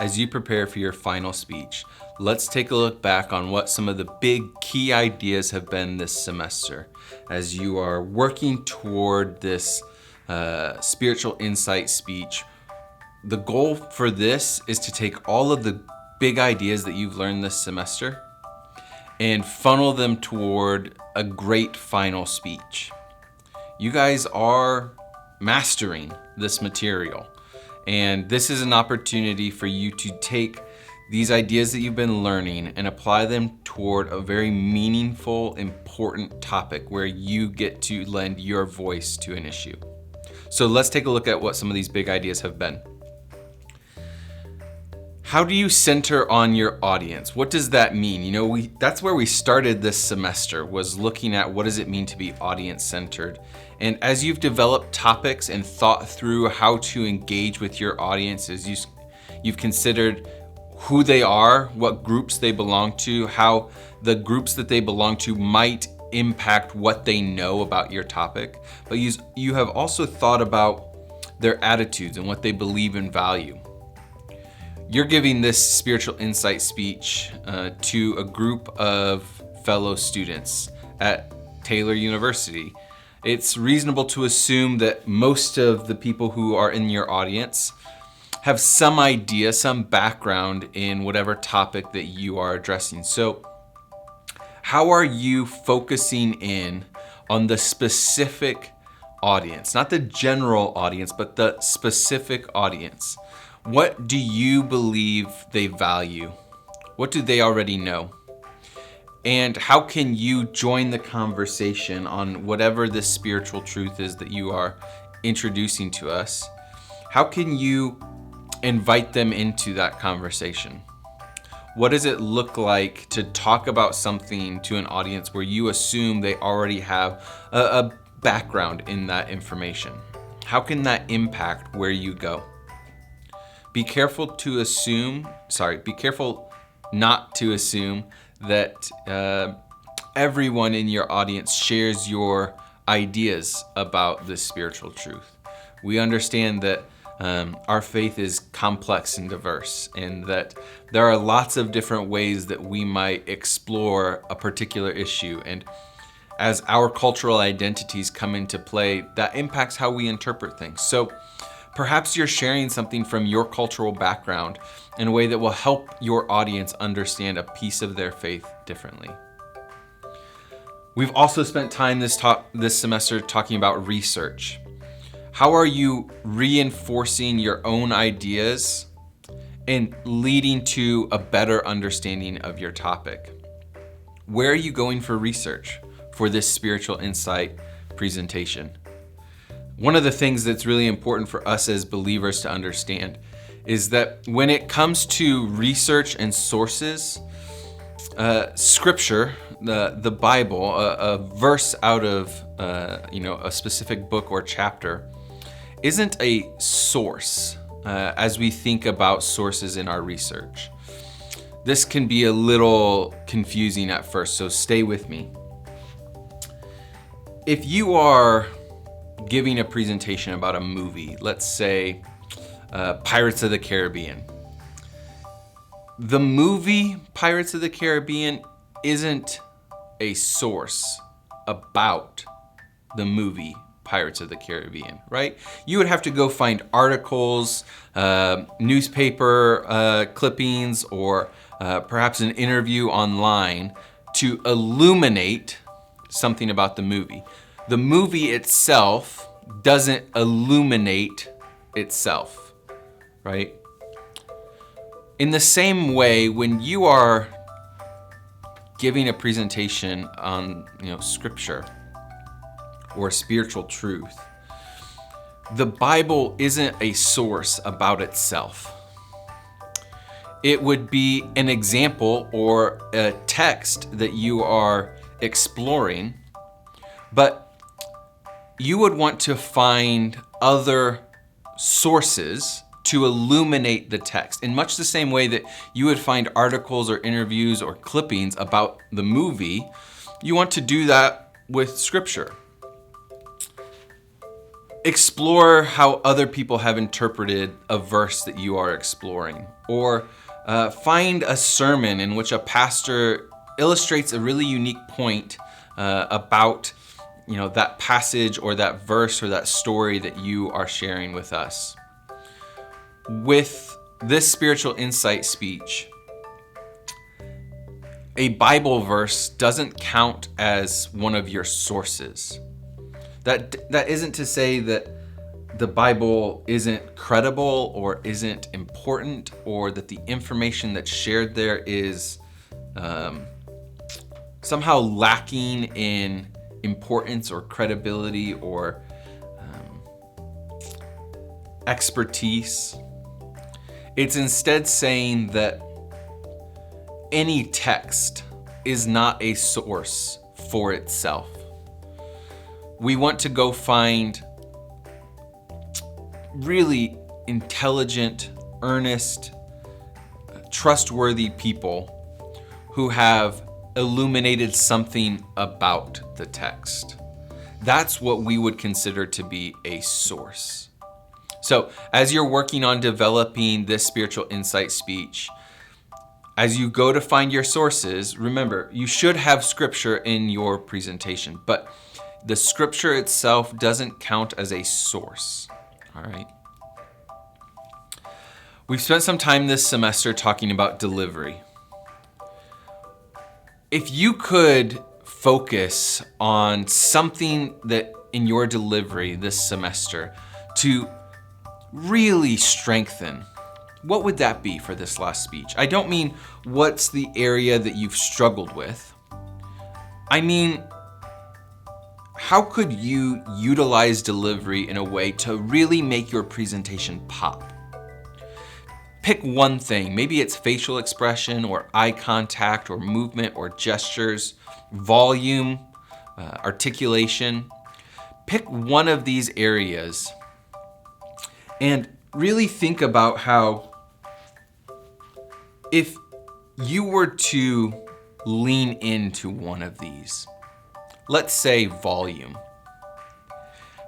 as you prepare for your final speech, let's take a look back on what some of the big key ideas have been this semester as you are working toward this spiritual insight speech. The goal for this is to take all of the big ideas that you've learned this semester and funnel them toward a great final speech. You guys are mastering this material, and this is an opportunity for you to take these ideas that you've been learning and apply them toward a very meaningful, important topic where you get to lend your voice to an issue. So let's take a look at what some of these big ideas have been. How do you center on your audience? What does that mean? You know, that's where we started this semester, was looking at what does it mean to be audience-centered. And as you've developed topics and thought through how to engage with your audience, as you've considered who they are, what groups they belong to, how the groups that they belong to might impact what they know about your topic. But you have also thought about their attitudes and what they believe and value. You're giving this spiritual insight speech to a group of fellow students at Taylor University. It's reasonable to assume that most of the people who are in your audience have some idea, some background in whatever topic that you are addressing. So how are you focusing in on the specific audience, not the general audience, but the specific audience? What do you believe they value? What do they already know? And how can you join the conversation on whatever this spiritual truth is that you are introducing to us? How can you invite them into that conversation? What does it look like to talk about something to an audience where you assume they already have a background in that information? How can that impact where you go? Be careful not to assume that everyone in your audience shares your ideas about this spiritual truth. We understand that our faith is complex and diverse, and that there are lots of different ways that we might explore a particular issue. And as our cultural identities come into play, that impacts how we interpret things. So perhaps you're sharing something from your cultural background in a way that will help your audience understand a piece of their faith differently. We've also spent time this semester talking about research. How are you reinforcing your own ideas and leading to a better understanding of your topic? Where are you going for research for this spiritual insight presentation? One of the things that's really important for us as believers to understand is that when it comes to research and sources, Scripture, the Bible, a verse out of a specific book or chapter, isn't a source as we think about sources in our research. This can be a little confusing at first, so stay with me. If you are giving a presentation about a movie, let's say Pirates of the Caribbean. The movie Pirates of the Caribbean isn't a source about the movie Pirates of the Caribbean, right? You would have to go find articles, newspaper clippings, or perhaps an interview online to illuminate something about the movie. The movie itself doesn't illuminate itself, right? In the same way, when you are giving a presentation on, Scripture or spiritual truth, the Bible isn't a source about itself. It would be an example or a text that you are exploring, but you would want to find other sources to illuminate the text in much the same way that you would find articles or interviews or clippings about the movie. You want to do that with Scripture. Explore how other people have interpreted a verse that you are exploring, or find a sermon in which a pastor illustrates a really unique point about that passage or that verse or that story that you are sharing with us. With this spiritual insight speech, a Bible verse doesn't count as one of your sources. That isn't to say that the Bible isn't credible or isn't important, or that the information that's shared there is somehow lacking in importance or credibility or expertise. It's instead saying that any text is not a source for itself. We want to go find really intelligent, earnest, trustworthy people who have illuminated something about the text. That's what we would consider to be a source. So as you're working on developing this spiritual insight speech, as you go to find your sources, remember, you should have scripture in your presentation, but the scripture itself doesn't count as a source, all right? We've spent some time this semester talking about delivery. If you could focus on something that in your delivery this semester to really strengthen, what would that be for this last speech? I don't mean what's the area that you've struggled with. I mean, how could you utilize delivery in a way to really make your presentation pop? Pick one thing. Maybe it's facial expression or eye contact or movement or gestures, volume, articulation. Pick one of these areas and really think about how if you were to lean into one of these, let's say volume,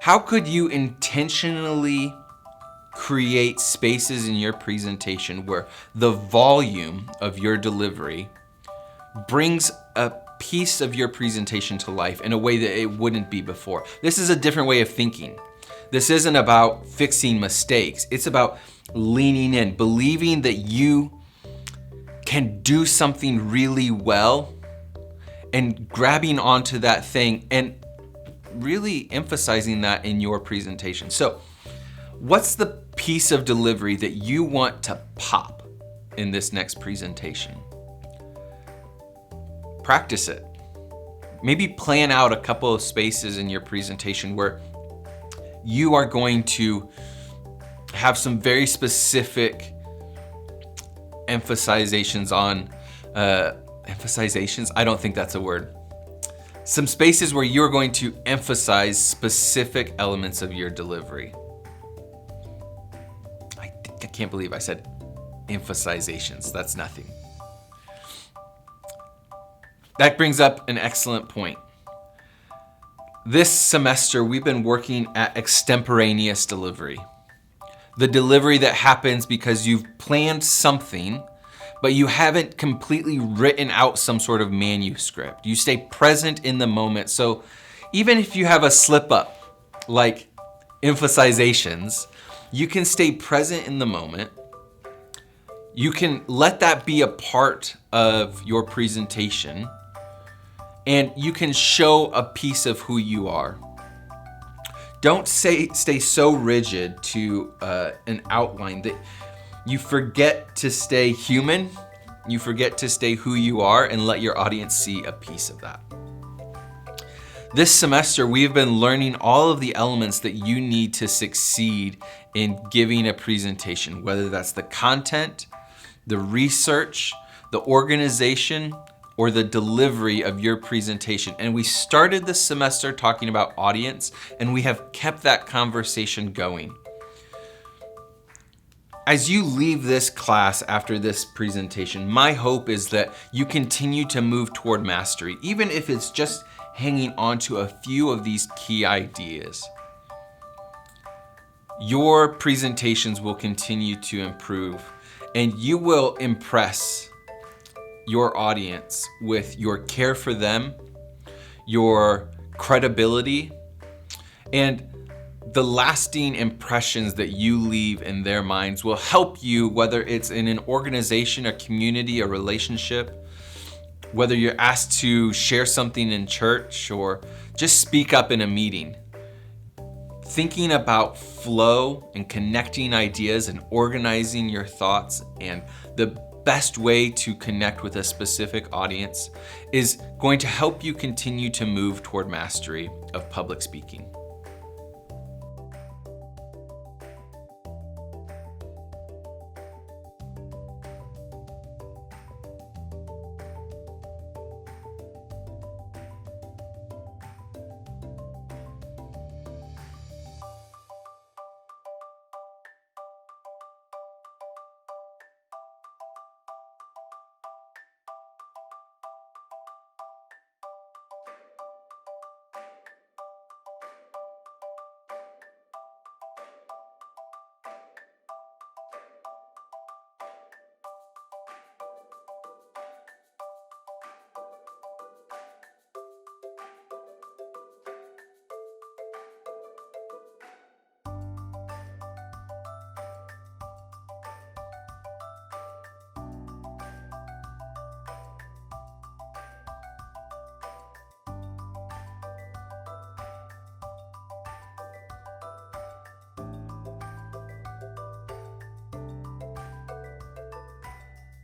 how could you intentionally create spaces in your presentation where the volume of your delivery brings a piece of your presentation to life in a way that it wouldn't be before? This is a different way of thinking. This isn't about fixing mistakes. It's about leaning in, believing that you can do something really well and grabbing onto that thing and really emphasizing that in your presentation. So, what's the piece of delivery that you want to pop in this next presentation? Practice it. Maybe plan out a couple of spaces in your presentation where you are going to have some very specific emphasizations on, emphasizations? I don't think that's a word. Some spaces where you're going to emphasize specific elements of your delivery. I can't believe I said emphasizations. That's nothing. That brings up an excellent point. This semester, we've been working at extemporaneous delivery. The delivery that happens because you've planned something, but you haven't completely written out some sort of manuscript. You stay present in the moment. So even if you have a slip up, like emphasizations, you can stay present in the moment. You can let that be a part of your presentation, and you can show a piece of who you are. Don't stay so rigid to an outline that you forget to stay human, you forget to stay who you are, and let your audience see a piece of that. This semester, we've been learning all of the elements that you need to succeed in giving a presentation, whether that's the content, the research, the organization, or the delivery of your presentation. And we started this semester talking about audience, and we have kept that conversation going. As you leave this class after this presentation, my hope is that you continue to move toward mastery, even if it's just hanging on to a few of these key ideas. your presentations will continue to improve, and you will impress your audience with your care for them, your credibility, and the lasting impressions that you leave in their minds will help you, whether it's in an organization, a community, a relationship, whether you're asked to share something in church or just speak up in a meeting. Thinking about flow and connecting ideas and organizing your thoughts and the best way to connect with a specific audience is going to help you continue to move toward mastery of public speaking.